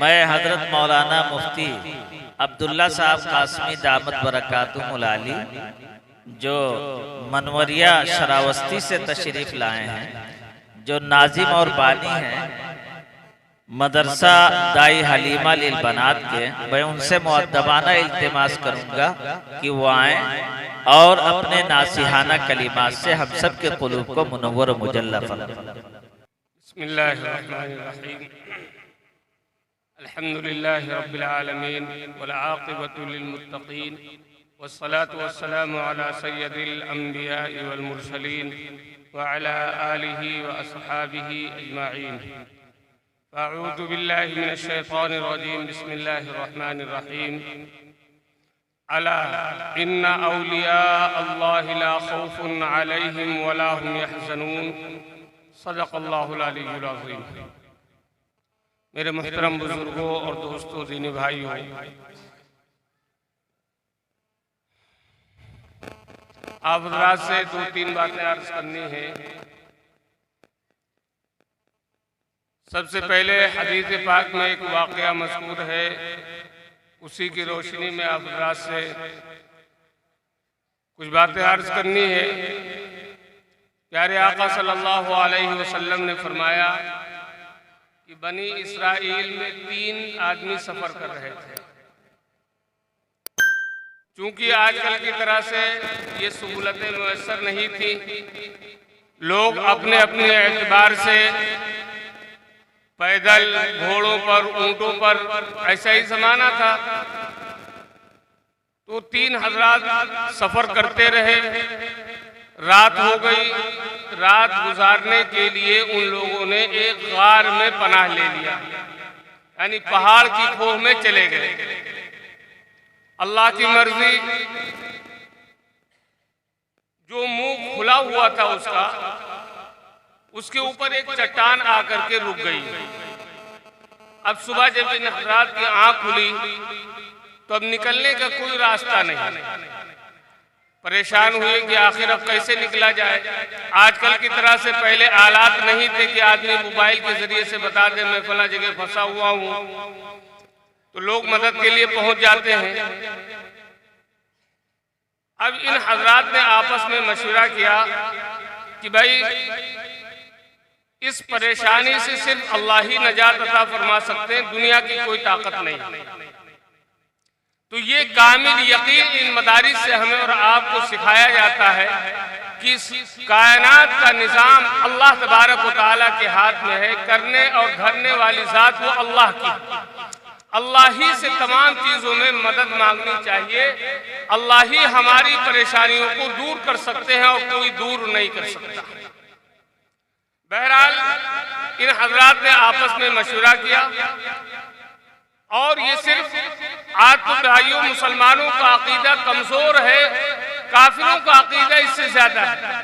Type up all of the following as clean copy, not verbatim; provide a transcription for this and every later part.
मैं हजरत मौलाना मुफ्ती अब्दुल्ला साहब कासमी दामत बरकातुहुल आली जो मनवरिया शरावस्ती से तशरीफ लाए हैं, जो नाजिम और बानी हैं मदरसा दाई हलीमा लिल बनात के, मैं उनसे मुअद्दबाना इल्तिमास करूंगा कि वो आए और अपने नासिहाना कलिमात से हम सब के क़ुलूब को मुनव्वर मुजल्ला फरमाएं। बिस्मिल्लाहिर्रहमानिर्रहीम। अल्हम्दुलिल्लाहि रब्बिल आलमीन वल आक़िबतु लिल मुत्तक़ीन वस्सलातु वस्सलामु अला सय्यदिल अंबियाइ वल मुरसलीन व अला आलिहि व अस्हाबिहि अजमाईन। अऊज़ु बिल्लाहि मिनश शैतानिर रजीम। बिस्मिल्लाहिर रहमानिर रहीम। अला इन्ना औलिया अल्लाहि ला खौफुन अलैहिम वला हुम यहज़नून। सदक़ल्लाहुल अलीयुल अज़ीम। मेरे मुहतरम बुजुर्गों और दोस्तों, दीनी भाइयों, आप हज़रात से दो तीन बातें अर्ज करनी है। सबसे पहले हदीस पाक में एक वाक़या मज़कूर है, उसी की रोशनी में आप हज़रात से कुछ बातें अर्ज करनी है। प्यारे आका सल्लल्लाहु अलैहि वसल्लम ने फरमाया कि बनी इसराइल में 3 आदमी सफ़र कर रहे थे। चूंकि आजकल की तरह से ये सहूलतें मुयस्सर नहीं थी, लोग अपने अपने एतबार से पैदल, घोड़ों पर, ऊँटों पर, ऐसा ही ज़माना था। तो 3 हज़रात सफ़र करते रहे। रात हो गई। रात गुजारने के लिए उन लोगों ने एक गार में पनाह ले लिया, यानी पहाड़ की खोह में चले गए। अल्लाह की मर्जी, जो मुंह खुला हुआ था उसके ऊपर एक चट्टान आकर के रुक गई। अब सुबह जब इन हज़रात की आंख खुली तो अब निकलने का कोई रास्ता नहीं। परेशान हुए कि आखिर अब कैसे निकला जाए। आजकल की तरह से पहले आलात नहीं थे कि आदमी मोबाइल के जरिए से बता दे मैं फला जगह फंसा हुआ हूँ, तो लोग मदद के लिए पहुंच जाते हैं। अब इन हजरात ने आपस में मशवरा किया कि भाई इस परेशानी से सिर्फ अल्लाह ही नजात अता फरमा सकते हैं, दुनिया की कोई ताकत नहीं। तो ये कामिल यकीन इन मदारिस से हमें और आपको सिखाया जाता है कि कायनात का निज़ाम अल्लाह तबारक व तआला के हाथ में है। करने और धरने वाली ज़ात वो अल्लाह की, अल्लाह ही से तमाम चीज़ों में मदद मांगनी चाहिए। अल्लाह ही हमारी परेशानियों को दूर कर सकते हैं और कोई दूर नहीं कर सकता। बहरहाल इन हजरात ने आपस में मशवरा किया और ये सिर्फ आज तो भाइयों मुसलमानों का अकीदा कमजोर है, काफिरों का अकीदा इससे ज्यादा है।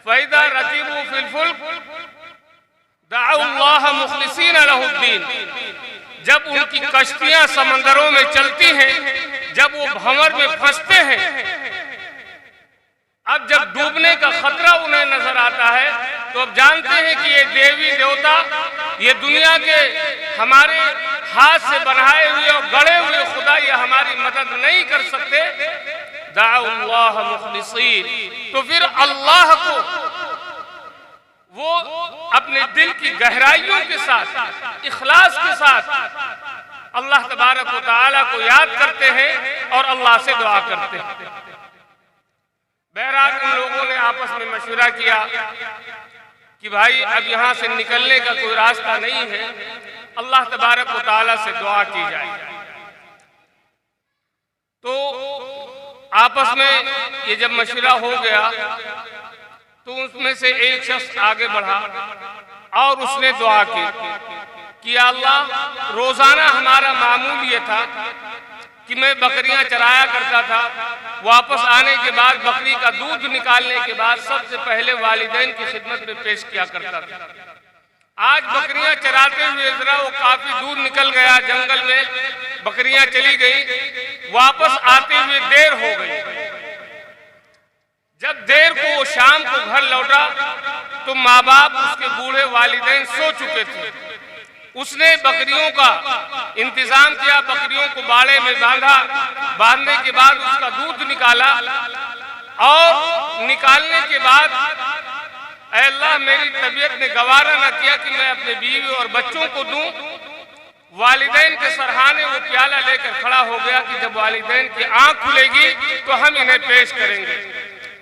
फ़इज़ा रकीबू फिल फुल्क दअउल्लाह मुखलिसीन लहुद्दीन। जब उनकी कश्तियां समंदरों में चलती हैं, जब वो भंवर में फंसते हैं, अब जब डूबने का खतरा उन्हें नजर आता है तो अब जानते हैं कि ये देवी देवता, ये दुनिया के हमारे हाथ से बनाए हुए और गढ़े हुए खुदा ये हमारी मदद नहीं कर सकते। दअउल्लाह मुखलिसीन। तो फिर अल्लाह को वो अपने दिल की गहराइयों के साथ, इखलास के साथ अल्लाह तबारक व तआला को याद करते हैं और अल्लाह से दुआ करते हैं। बहरहाल इन लोगों ने आपस में मशवरा किया कि भाई अब यहाँ से निकलने का कोई रास्ता नहीं है, अल्लाह तबारक व तआला से दुआ की जाए। तो आपस में ये जब मशवरा हो गया तो उसमें से एक शख्स आगे बढ़ा और उसने दुआ की कि अल्लाह, रोजाना हमारा मामूल ये था कि मैं बकरियां चराया करता था, वापस आने के बाद बकरी का दूध निकालने के बाद सबसे पहले वालिदैन की खिदमत में पेश किया करता था। आज बकरियां चराते हुए जरा वो काफी दूर निकल गया, जंगल में बकरियां चली गई, वापस आते हुए देर हो गई। जब देर को वो शाम को घर लौटा तो माँ बाप उसके बूढ़े वालिदैन सो चुके थे। उसने बकरियों का इंतजाम किया, बकरियों को बाड़े में बांधा, बांधने के बाद उसका दूध निकाला और निकालने के बाद ऐ अल्लाह मेरी तबीयत ने गवारा न किया कि मैं अपने बीवी और बच्चों को दूं। वालिदैन के सरहाने वो प्याला लेकर खड़ा हो गया कि जब वालिदैन की आंख खुलेगी तो हम इन्हें पेश करेंगे।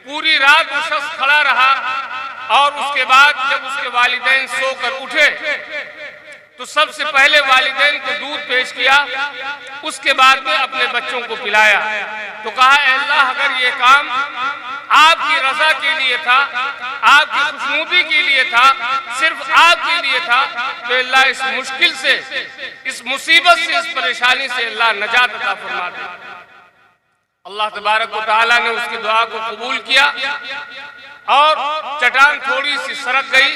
पूरी रात वो शख्स खड़ा रहा और उसके बाद जब उसके वालिदैन सोकर उठे तो सबसे पहले वालिदैन को दूध पेश किया, उसके बाद में अपने बच्चों को पिलाया। तो कहा ऐ अल्लाह अगर ये काम आपकी रजा के लिए था, आपकी खुशनुदी के लिए था, सिर्फ आपके लिए था, तो अल्लाह इस मुश्किल से, इस मुसीबत से, इस परेशानी से अल्लाह नजात अता फरमा दे। अल्लाह तबारक व तआला ने उसकी दुआ को कबूल किया और चट्टान थोड़ी सी सरक गई,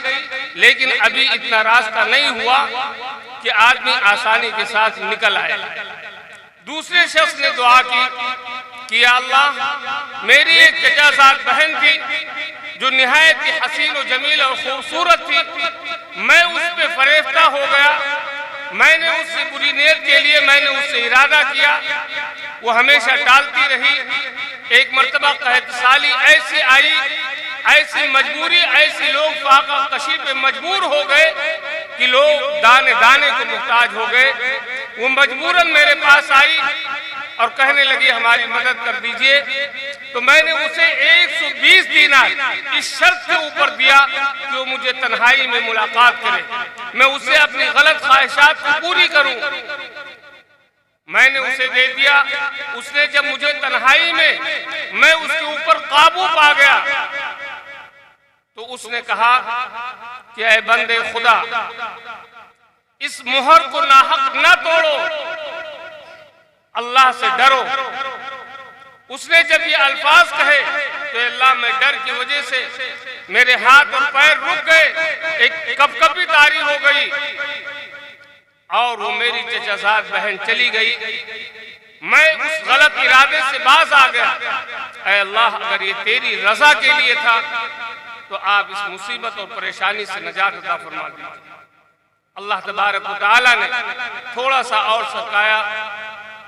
लेकिन अभी इतना रास्ता नहीं हुआ कि आदमी आसानी के साथ निकल आए। दूसरे शख्स ने दुआ की कि अल्लाह मेरी एक चचाजाद बहन थी जो निहायत ही हसीन और जमील और खूबसूरत थी, मैं उस पे फरेफ्ता हो गया। मैंने उससे बुरी नीयत के लिए मैंने उससे इरादा किया, वो हमेशा टालती रही। एक मर्तबा कहत साली ऐसी आई, ऐसी मजबूरी, ऐसी लोग फाका कशी पे मजबूर हो गए कि लोग दाने दाने को मुहताज हो गए। वो मजबूरन मेरे पास आई और कहने लगी हमारी मदद कर दीजिए। तो मैंने उसे 120 दीनार इस शर्त के ऊपर दिया कि वो मुझे तन्हाई में मुलाकात करे, मैं उसे अपनी गलत ख्वाहिशात को पूरी करूं। मैंने उसे दे दिया। उसने जब मुझे तन्हाई में मैं उसके ऊपर काबू पा गया तो उसने कहा कि ऐ बंदे खुदा, इस मुहर को नाहक न तोड़ो, अल्लाह से डरो। उसने जब ये अल्फाज कहे तो अल्लाह मैं डर की वजह से मेरे हाथ और पैर रुक गए, एक कपकपी तारी हो गई और वो मेरी चचाजाद बहन चली गई। मैं उस गलत इरादे से बाज आ गया। ऐ अल्लाह अगर ये तेरी रजा के लिए था तो आप इस मुसीबत और परेशानी से नजात अता फरमा दीजिए। अल्लाह तबारक व तआला ने थोड़ा सा और सरकाया,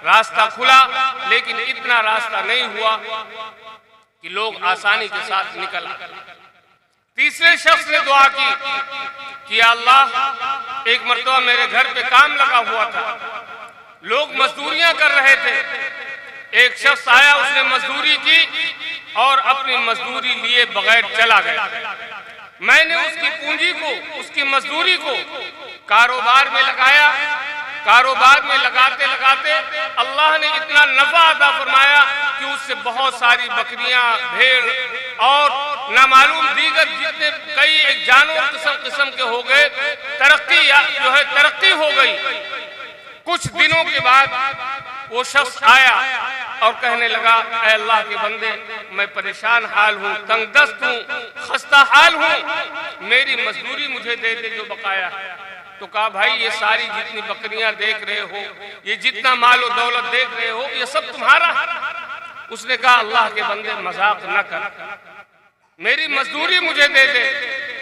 रास्ता खुला, लेकिन इतना रास्ता नहीं हुआ कि लोग आसानी के साथ निकल आए। तीसरे शख्स ने दुआ की कि अल्लाह एक मर्तबा मेरे घर पे काम लगा हुआ था, लोग मजदूरियां कर रहे थे। एक शख्स आया, उसने मजदूरी की और अपनी मजदूरी लिए बगैर चला गया। मैंने उसकी पूंजी को, उसकी मजदूरी को कारोबार में लगाया। कारोबार में लगाते लगाते अल्लाह ने इतना नफा अता फरमाया कि उससे बहुत सारी बकरियां, भेड़ और नामालूम दीगर जितने कई एक जानवर किस्म के हो गए। तरक्की जो है तरक्की हो गई। कुछ दिनों के बाद वो शख्स आया और कहने लगा ऐ अल्लाह के बंदे, मैं परेशान हाल हूँ, तंगदस्त हूँ, खस्ता हाल हूँ, मेरी मजदूरी मुझे दे दे जो बकाया है। तो कहा भाई ये सारी जितनी बकरियां देख रहे हो, ये जितना माल और दौलत देख रहे हो, ये सब तुम्हारा है। उसने कहा अल्लाह के बंदे मजाक न कर, मेरी मजदूरी मुझे दे दे।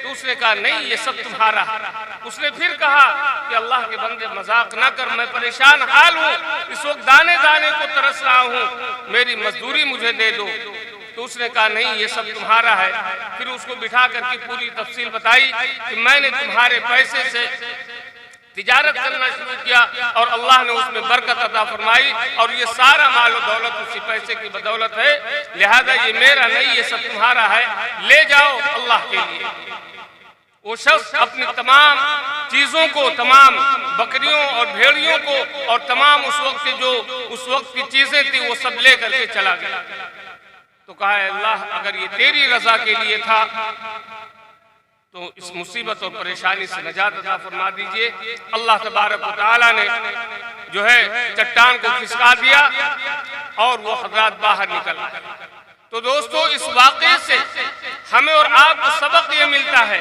तो उसने कहा नहीं ये सब तुम्हारा। उसने फिर कहा कि अल्लाह के बंदे मजाक न कर, मैं परेशान हाल हूँ, इस वक्त दाने दाने को तरस रहा हूँ, मेरी मजदूरी मुझे दे दो। तो उसने कहा नहीं ये सब तुम्हारा है। फिर उसको बिठा करके पूरी तफसील बताई कि मैंने तुम्हारे पैसे से तिजारत करना शुरू किया और अल्लाह ने उसमें बरकत अता फरमाई और ये सारा माल और दौलत उसी पैसे की बदौलत है, लिहाजा ये मेरा नहीं, ये सब तुम्हारा है, ले जाओ अल्लाह के लिए। वो शख्स अपनी तमाम चीजों को, तमाम बकरियों और भेड़ियों को और तमाम उस वक्त की चीजें थी वो सब ले करके चला गया। तो कहा अल्लाह अगर ये तेरी रजा के लिए था तो इस मुसीबत और परेशानी से नजात अता फरमा दीजिए। अल्लाह तबारक व तआला ने जो है चट्टान को खिसका दिया और वो हजरत बाहर निकल आए। तो दोस्तों इस वाक़े से हमें और आपको सबक ये मिलता है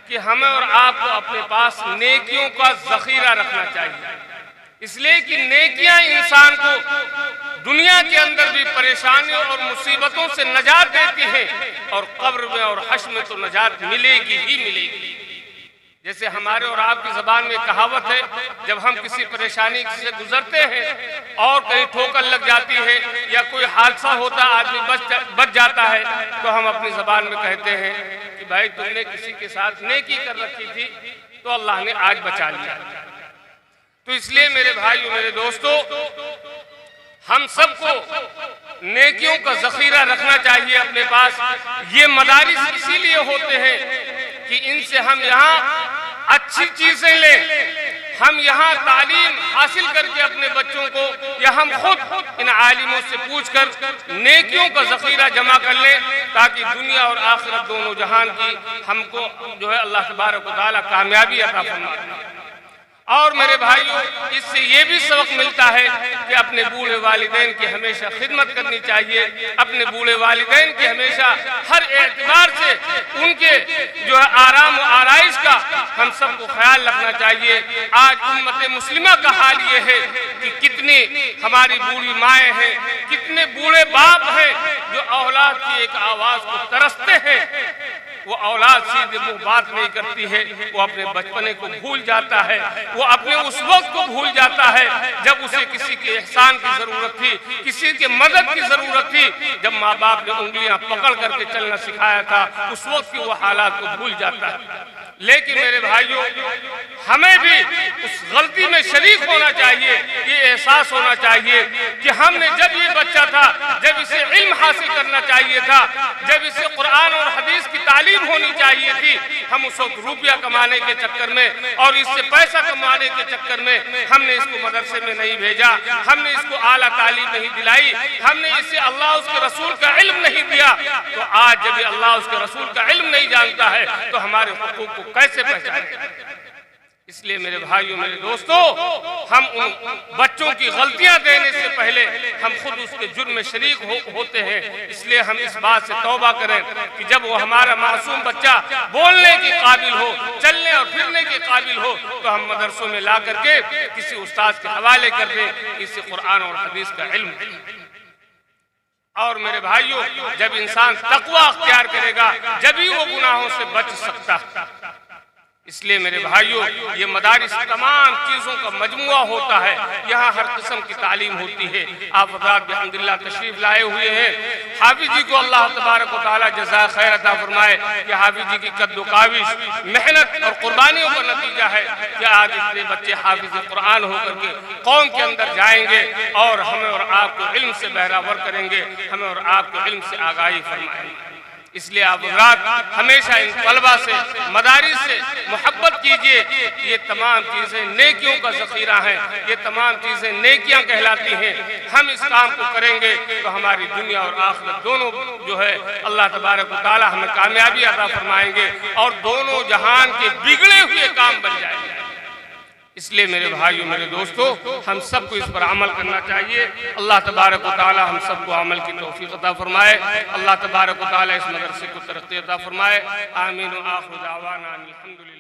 कि हमें और आपको अपने पास नेकियों का जखीरा रखना चाहिए, इसलिए कि नेकियां इंसान को दुनिया के अंदर भी परेशानियों और मुसीबतों से नजात देती है और कब्र में और हश्र में तो नजात मिलेगी ही मिलेगी। जैसे हमारे और आपकी ज़बान में कहावत है, जब हम किसी परेशानी से गुजरते हैं और कहीं ठोकर लग जाती है या कोई हादसा होता आदमी बच जाता है, तो हम अपनी ज़बान में कहते हैं कि भाई तुमने किसी के साथ नेकी कर रखी थी तो अल्लाह ने आज बचा लिया। तो इसलिए मेरे भाइयों, मेरे दोस्तों, हम सबको नेकियों का ज़ख़ीरा रखना चाहिए अपने पास। ये मदारिस इसीलिए होते हैं कि इनसे हम यहाँ अच्छी चीजें लें, हम यहाँ तालीम हासिल करके अपने बच्चों को, या हम खुद इन आलिमों से पूछकर नेकियों का ज़ख़ीरा जमा कर लें, ताकि दुनिया और आखिरत दोनों जहान की हमको जो है अल्लाह तबारक व तआला कामयाबी अता फरमाए। और मेरे भाइयों, इससे ये भी सबक मिलता है कि अपने बूढ़े वालिदैन की हमेशा खिदमत करनी चाहिए। अपने बूढ़े वालिदैन की हमेशा हर एतबार से उनके जो है आराम और आराइश का हम सबको ख्याल रखना चाहिए। आज उम्मत मुस्लिमा का हाल ये है कि कितनी हमारी बूढ़ी माएँ हैं, कितने बूढ़े बाप हैं जो औलाद की एक आवाज़ को तरसते हैं। वो औलाद सीधे मुंह बात नहीं करती है, वो अपने बचपने को भूल जाता है, वो अपने उस वक्त को भूल जाता है जब उसे किसी के एहसान की जरूरत थी, किसी के मदद की जरूरत थी, जब माँ बाप ने उंगलियां पकड़ करके चलना सिखाया था, उस वक्त की वो हालात को भूल जाता है। लेकिन मेरे भाइयों, हमें भी उस गलती में शरीक होना चाहिए। ये एहसास होना चाहिए कि हमने जब ये बच्चा था, जब इसे इल्म हासिल करना चाहिए था, जब इसे कुरान और हदीस की तालीम होनी चाहिए थी, हम उस वक्त रुपया कमाने के चक्कर में और इससे पैसा कमाने के चक्कर में हमने इसको मदरसे में नहीं भेजा, हमने इसको आला तालीम नहीं दिलाई, हमने इसे अल्लाह उसके रसूल का इल्म नहीं दिया। तो आज जब अल्लाह उसके रसूल का इल्म नहीं जानता है तो हमारे हुकूक को कैसे पहचाने? इसलिए मेरे भाइयों, मेरे दोस्तों, हम उन बच्चों की गलतियां देने से पहले हम खुद उसके जुर्म में शरीक होते हैं। इसलिए हम इस बात से तौबा करें कि जब वो हमारा मासूम बच्चा बोलने के काबिल हो, चलने और फिरने के काबिल हो, तो हम मदरसों में ला करके किसी उस्ताद के हवाले कर दें, इससे कुरान और हदीस का इल्म। और मेरे भाइयों, जब इंसान तकवा अख्तियार करेगा, जब ही वो गुनाहों से बच सकता। इसलिए मेरे भाइयों, ये मदारिस तमाम चीज़ों का मजमुआ होता है, यहाँ हर किस्म की तालीम होती है। आप हज़रात बिहम्दिल्लाह तशरीफ लाए हुए हैं। हाफिज जी को अल्लाह तबारक व तआला जज़ा खैर अता फरमाए कि हाफिज जी की कद्दो काविश, मेहनत और कुर्बानियों का नतीजा है कि आज इतने बच्चे हाफिज कुरान होकर के कौम के अंदर जाएंगे और हमें और आपको इल्म से बहरावर करेंगे, हमें और आपको इल्म से आगाही फरमाएंगे। इसलिए आप हज़रात हमेशा इन तलबा से, मदारिस से मोहब्बत कीजिए। ये तमाम चीज़ें नेकियों का ज़ख़ीरा है, ये तमाम चीज़ें नेकियां कहलाती हैं। हम इस काम को करेंगे तो हमारी दुनिया और आखिरत दोनों जो है अल्लाह तबारक व तआला हमें कामयाबी अता फरमाएंगे और दोनों जहान के बिगड़े हुए काम बन जाएंगे। इसलिए मेरे भाइयों, मेरे दोस्तों, हम सबको इस पर अमल करना चाहिए। अल्लाह तबारक व तआला हम सबको अमल की तौफीक अता फरमाए। अल्लाह तबारक व तआला इस मदरसे को तरक्की अता फरमाए। आमीन व आखिर दावाना अल्हम्दुलिल्लाह।